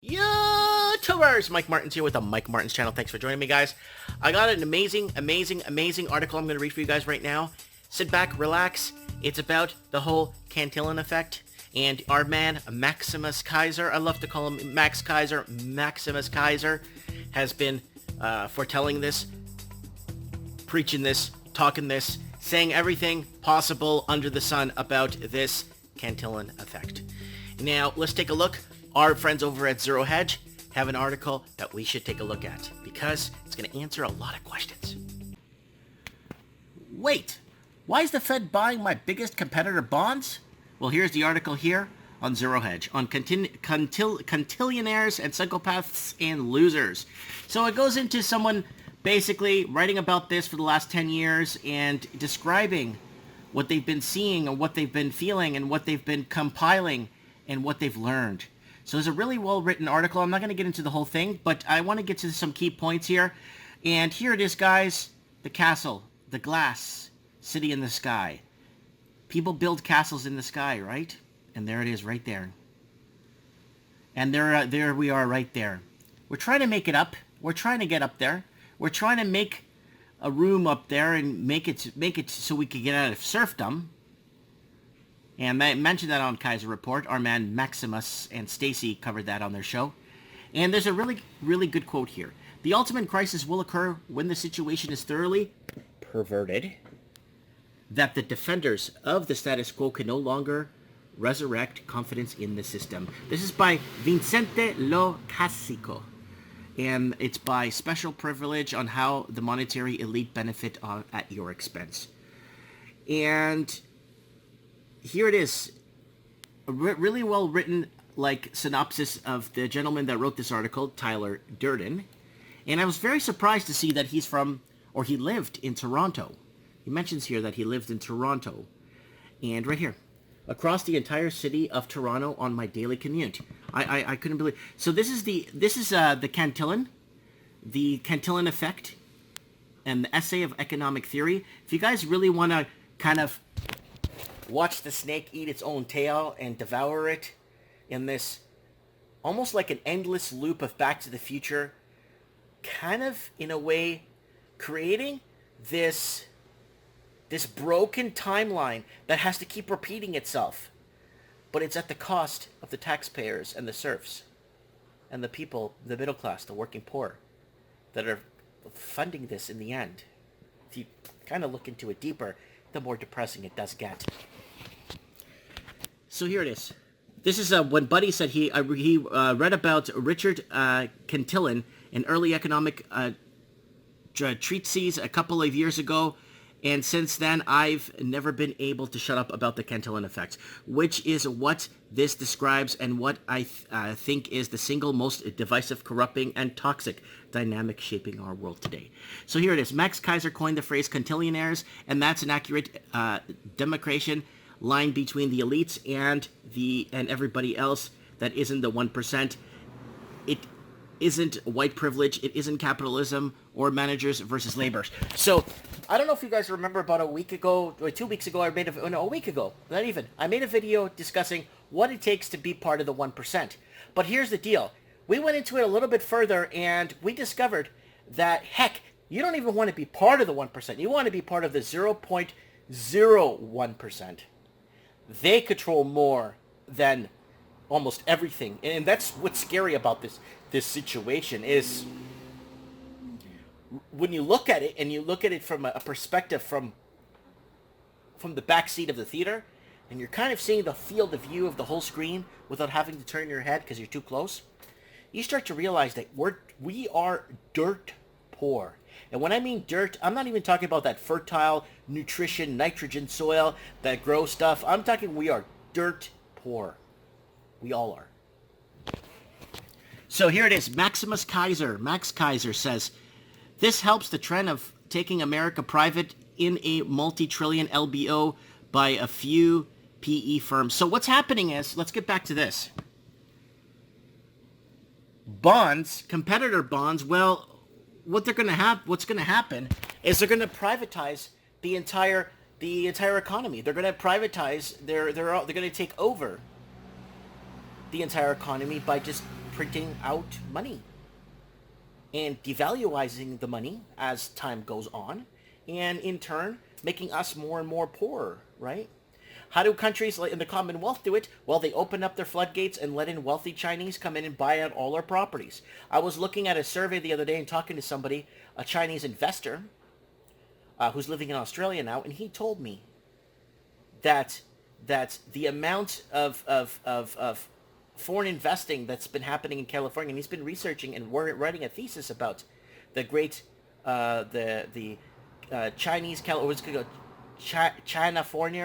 YouTubers! Mike Martins here with the Mike Martins channel. Thanks for joining me, guys. I got an amazing article I'm going to read for you guys right now. Sit back, relax. It's about the whole Cantillon effect. And our man, Maximus Kesier, I love to call him Max Kesier, Maximus Kesier, has been foretelling this, preaching this, talking this, saying everything possible under the sun about this Cantillon effect. Now, let's take a look. Our friends over at Zero Hedge have an article that we should take a look at because it's going to answer a lot of questions. Wait, why is the Fed buying my biggest competitor bonds? Well, here's the article here on Zero Hedge on Cantillionaires and psychopaths and losers. So it goes into someone basically writing about this for the last 10 years and describing what they've been seeing and what they've been feeling and what they've been compiling and what they've learned. So it's a really well-written article. I'm not going to get into the whole thing, but I want to get to some key points here. And here it is, guys. The castle, the glass, city in the sky. People build castles in the sky, right? And there it is right there. And there we are right there. We're trying to make it up. We're trying to get up there. We're trying to make a room up there and make it so we can get out of serfdom. And I mentioned that on Kaiser Report. Our man Maximus and Stacy covered that on their show. And there's a really, really good quote here. The ultimate crisis will occur when the situation is thoroughly perverted, that the defenders of the status quo can no longer resurrect confidence in the system. This is by Vincent LoCascio. And it's by special privilege on how the monetary elite benefit at your expense. And here it is, a really well-written, synopsis of the gentleman that wrote this article, Tyler Durden. And I was very surprised to see that he lived in Toronto. He mentions here that he lived in Toronto. And right here, across the entire city of Toronto on my daily commute. I couldn't believe. So this is the Cantillon effect, and the essay of economic theory. If you guys really want to kind of watch the snake eat its own tail and devour it in this almost like an endless loop of Back to the Future, kind of in a way creating this broken timeline that has to keep repeating itself, but it's at the cost of the taxpayers and the serfs and the people, the middle class, the working poor, that are funding this in the end. If you kind of look into it deeper, the more depressing it does get. So here it is. This is when Buddy said he read about Richard Cantillon, an early economic treatise a couple of years ago, and since then I've never been able to shut up about the Cantillon effect, which is what this describes and what I think is the single most divisive, corrupting, and toxic dynamic shaping our world today. So here it is. Max Kesier coined the phrase Cantillionaires, and that's an accurate demarcation line between the elites and everybody else that isn't the 1%. It isn't white privilege, it isn't capitalism or managers versus laborers. So I don't know if you guys remember, about a week ago or 2 weeks ago, a week ago, not even, I made a video discussing what it takes to be part of the 1%. But here's the deal. We went into it a little bit further and we discovered that, heck, you don't even want to be part of the 1%. You want to be part of the 0.01%. They control more than almost everything. And that's what's scary about this situation is when you look at it, and you look at it from a perspective from the back seat of the theater, and you're kind of seeing the field of view of the whole screen without having to turn your head because you're too close, you start to realize that we are dirt poor. And when I mean dirt, I'm not even talking about that fertile, nutrition, nitrogen soil that grows stuff. I'm talking we are dirt poor. We all are. So here it is. Maximus Kesier. Max Kesier says, this helps the trend of taking America private in a multi-trillion LBO by a few PE firms. So what's happening is, let's get back to this. Bonds, competitor bonds, well, what's going to happen is they're going to privatize the entire economy. They're going to privatize. They're going to take over the entire economy by just printing out money and devaluing the money as time goes on, and in turn making us more and more poor, right? How do countries like in the Commonwealth do it? Well, they open up their floodgates and let in wealthy Chinese come in and buy out all our properties. I was looking at a survey the other day and talking to somebody, a Chinese investor, who's living in Australia now, and he told me that the amount of foreign investing that's been happening in California, and he's been researching and writing a thesis about the great the Chinese Chinafornia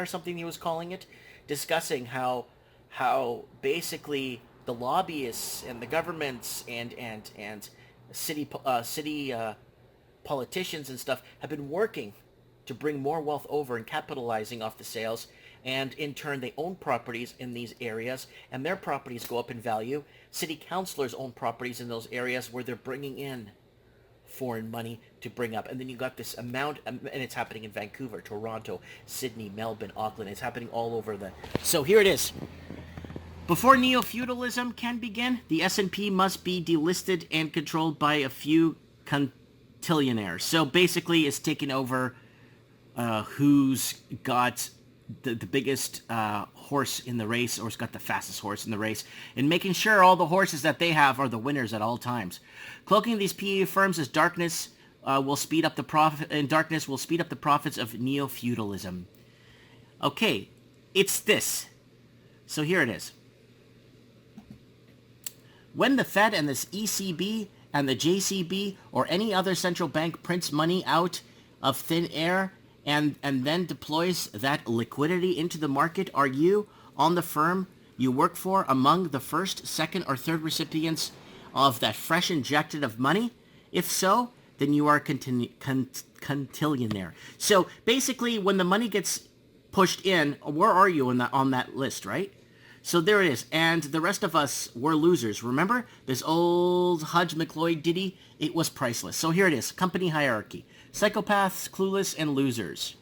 or something he was calling it, discussing how basically the lobbyists and the governments and city politicians and stuff have been working to bring more wealth over and capitalizing off the sales, and in turn they own properties in these areas and their properties go up in value. City councilors own properties in those areas where they're bringing in foreign money to bring up, and then you got this amount, and it's happening in Vancouver, Toronto, Sydney, Melbourne, Auckland. It's happening all over so here it is. Before neo-feudalism can begin, the S&P must be delisted and controlled by a few Cantillionaires. So basically it's taken over who's got the biggest horse in the race, or has got the fastest horse in the race, and making sure all the horses that they have are the winners at all times. Cloaking these PE firms as darkness will speed up the profits of neo-feudalism. Okay, it's this. So here it is. When the Fed and this ECB and the JCB or any other central bank prints money out of thin air and then deploys that liquidity into the market, are you, on the firm you work for, among the first, second, or third recipients of that fresh injection of money? If so, then you are a cantillionaire. So basically, when the money gets pushed in, where are you on that list, right? So there it is. And the rest of us were losers. Remember this old Hudge McLeod ditty? It was priceless. So here it is. Company hierarchy. Psychopaths, clueless, and losers.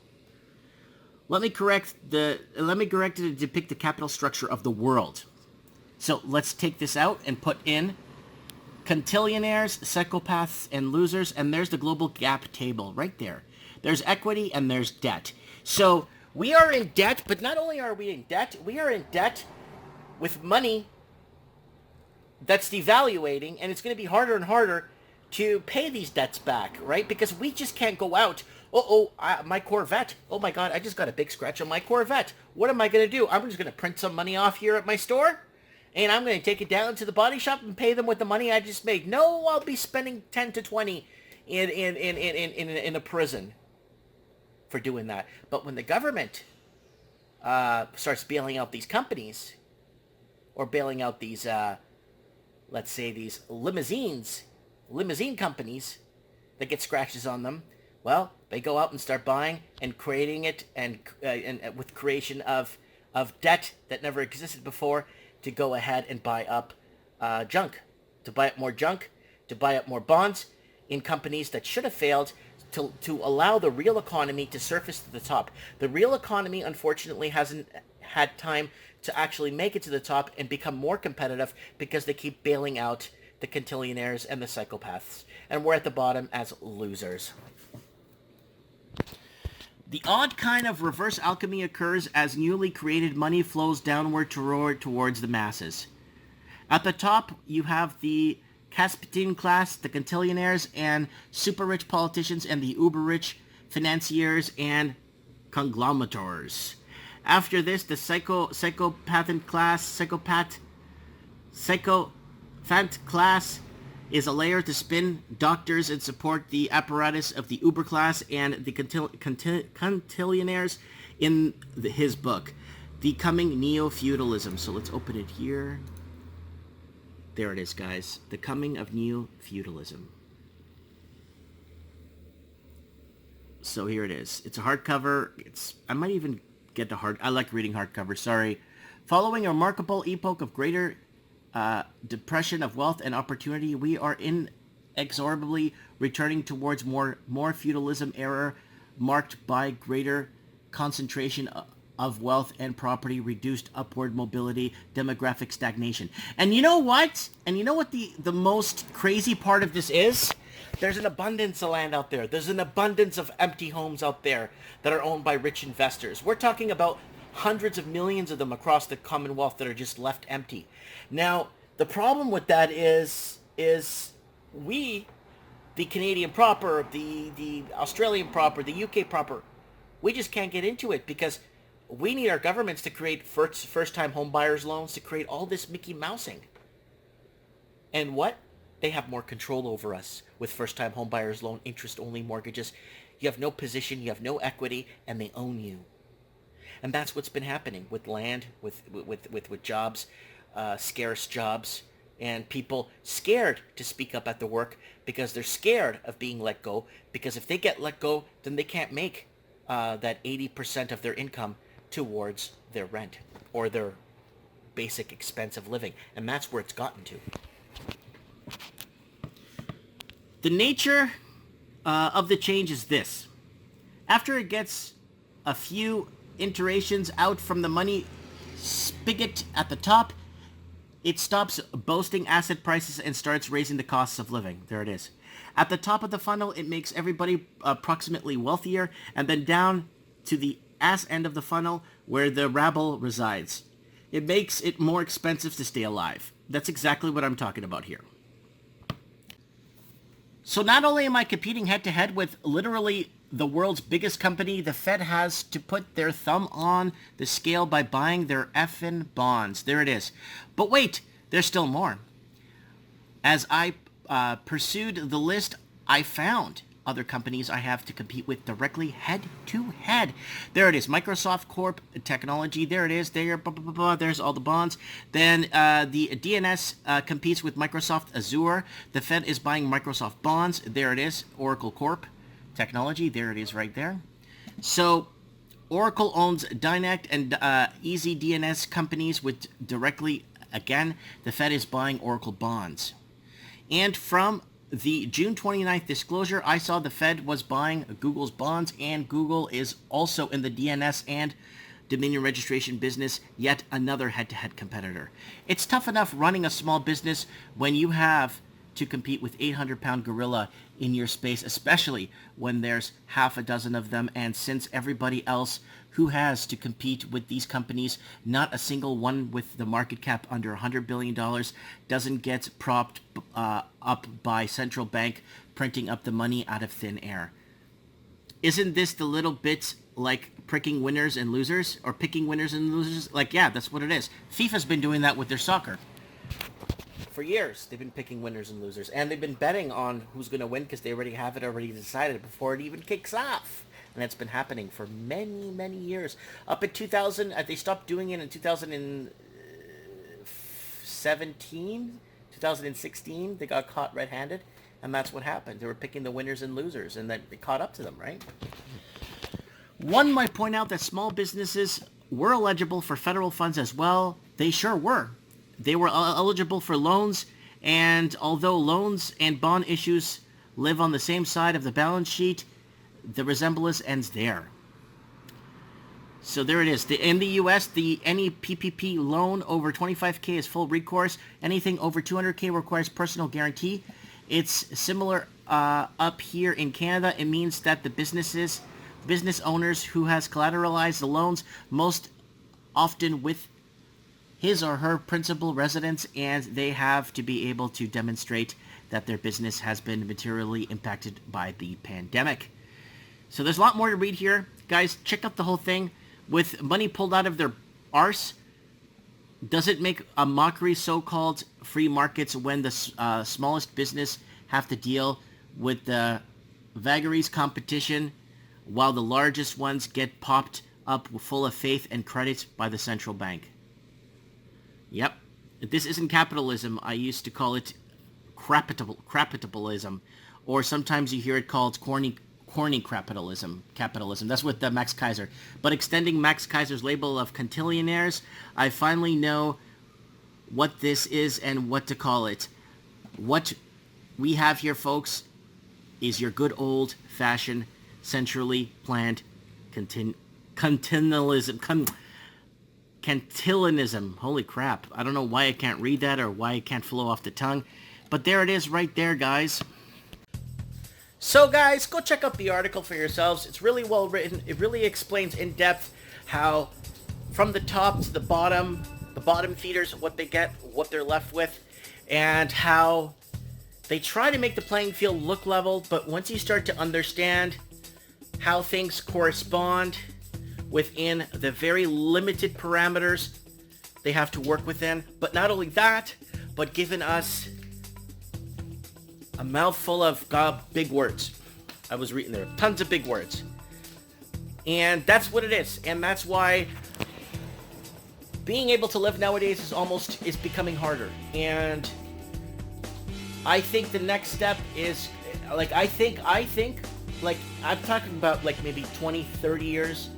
Let me correct it to depict the capital structure of the world. So let's take this out and put in Cantillionaires, psychopaths, and losers, and there's the global gap table right there. There's equity and there's debt. So we are in debt, but not only are we in debt, we are in debt with money that's devaluating, and it's going to be harder and harder to pay these debts back, right? Because we just can't go out, my Corvette, oh my God, I just got a big scratch on my Corvette. What am I going to do? I'm just going to print some money off here at my store, and I'm going to take it down to the body shop and pay them with the money I just made. No, I'll be spending 10 to 20 in a prison for doing that. But when the government starts bailing out these companies, or bailing out these, let's say these limousine companies that get scratches on them, well, they go out and start buying and creating it, and with creation of debt that never existed before, to go ahead and buy up junk, to buy up more junk, to buy up more bonds in companies that should have failed, to allow the real economy to surface to the top. The real economy, unfortunately, hasn't had time to actually make it to the top and become more competitive, because they keep bailing out the Cantillionaires and the psychopaths, and we're at the bottom as losers. The odd kind of reverse alchemy occurs as newly created money flows downward towards the masses. At the top, you have the Caspian class, the Cantillionaires, and super rich politicians, and the uber rich financiers and conglomerators. After this, the psychopath class is a layer to spin doctors and support the apparatus of the uber class and the Cantillionaires in his book, The Coming Neo-Feudalism. So let's open it here. There it is, guys. The Coming of Neo-Feudalism. So here it is. It's a hardcover. I might even get the I like reading hardcovers, sorry. Following a remarkable epoch of greater depression of wealth and opportunity, we are inexorably returning towards more feudalism era, marked by greater concentration of wealth and property, reduced upward mobility, demographic stagnation. And you know what? And you know what the most crazy part of this is? There's an abundance of land out there. There's an abundance of empty homes out there that are owned by rich investors. We're talking about hundreds of millions of them across the Commonwealth that are just left empty. Now, the problem with that is we, the Canadian proper, the Australian proper, the UK proper, we just can't get into it because we need our governments to create first-time home buyers loans, to create all this Mickey Mousing. And what? They have more control over us with first-time home buyers loan, interest-only mortgages. You have no position, you have no equity, and they own you. And that's what's been happening with land, with jobs, scarce jobs, and people scared to speak up at the work because they're scared of being let go. Because if they get let go, then they can't make that 80% of their income towards their rent or their basic expense of living. And that's where it's gotten to. The nature of the change is this. After it gets a few iterations out from the money spigot at the top, it stops boasting asset prices and starts raising the costs of living. There it is. At the top of the funnel, it makes everybody approximately wealthier, and then down to the ass end of the funnel where the rabble resides. It makes it more expensive to stay alive. That's exactly what I'm talking about here. So not only am I competing head-to-head with literally the world's biggest company, the Fed has to put their thumb on the scale by buying their effing bonds. There it is. But wait, there's still more. As I pursued the list, I found other companies I have to compete with directly head-to-head. There it is. Microsoft Corp Technology. There it is. There's all the bonds. Then the DNS competes with Microsoft Azure. The Fed is buying Microsoft bonds. There it is. Oracle Corp Technology. There it is right there. So Oracle owns Dynect and Easy DNS companies with directly, again, the Fed is buying Oracle bonds. And from the June 29th disclosure, I saw the Fed was buying Google's bonds, and Google is also in the DNS and Dominion registration business, yet another head-to-head competitor. It's tough enough running a small business when you have to compete with 800-pound gorilla in your space, especially when there's half a dozen of them, and since everybody else who has to compete with these companies, not a single one with the market cap under $100 billion doesn't get propped up by central bank printing up the money out of thin air. Isn't this the little bit like pricking winners and losers, or picking winners and losers? Like, yeah, that's what it is. FIFA's been doing that with their soccer. For years, they've been picking winners and losers, and they've been betting on who's going to win because they already have it already decided before it even kicks off. And it's been happening for many, many years. Up at 2000, they stopped doing it in 2017, 2016. They got caught red-handed, and that's what happened. They were picking the winners and losers, and then it caught up to them, right? One might point out that small businesses were eligible for federal funds as well. They sure were. They were eligible for loans, and although loans and bond issues live on the same side of the balance sheet, the resemblance ends there. So there it is. In the U.S., any PPP loan over $25K is full recourse. Anything over $200K requires personal guarantee. It's similar up here in Canada. It means that the business owners who has collateralized the loans, most often with his or her principal residence, and they have to be able to demonstrate that their business has been materially impacted by the pandemic. So there's a lot more to read here. Guys, check out the whole thing. With money pulled out of their arse, does it make a mockery so-called free markets when the smallest business have to deal with the vagaries competition while the largest ones get popped up full of faith and credit by the central bank? Yep. This isn't capitalism. I used to call it crapitalism, or sometimes you hear it called corny capitalism. That's with Max Kesier. But extending Max Kesier's label of Cantillionaires, I finally know what this is and what to call it. What we have here, folks, is your good old-fashioned, centrally planned Cantillionism. Holy crap. I don't know why I can't read that or why it can't flow off the tongue. But there it is right there, guys. So guys, go check out the article for yourselves. It's really well written. It really explains in depth how from the top to the bottom feeders, what they get, what they're left with, and how they try to make the playing field look level, but once you start to understand how things correspond within the very limited parameters they have to work within, but not only that, but given us a mouthful of big words. I was reading there. Tons of big words. And that's what it is. And that's why being able to live nowadays is becoming harder. And I think the next step is, like, I think, like, I'm talking about, like, maybe 20, 30 years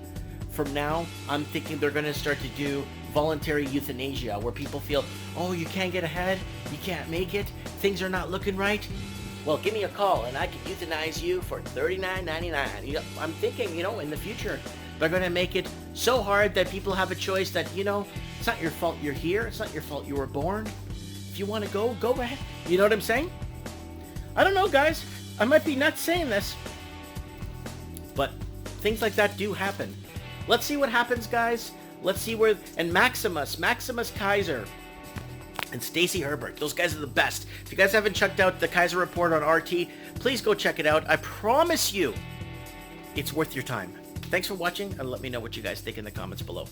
from now, I'm thinking they're going to start to do voluntary euthanasia, where people feel, oh, you can't get ahead, you can't make it, things are not looking right. Well, give me a call and I can euthanize you for $39.99. You know, I'm thinking, in the future, they're going to make it so hard that people have a choice that, it's not your fault you're here. It's not your fault you were born. If you want to go ahead. You know what I'm saying? I don't know, guys. I might be nuts saying this, but things like that do happen. Let's see what happens, guys. Let's see where... And Maximus Kesier, and Stacy Herbert. Those guys are the best. If you guys haven't checked out the Kaiser Report on RT, please go check it out. I promise you, it's worth your time. Thanks for watching, and let me know what you guys think in the comments below.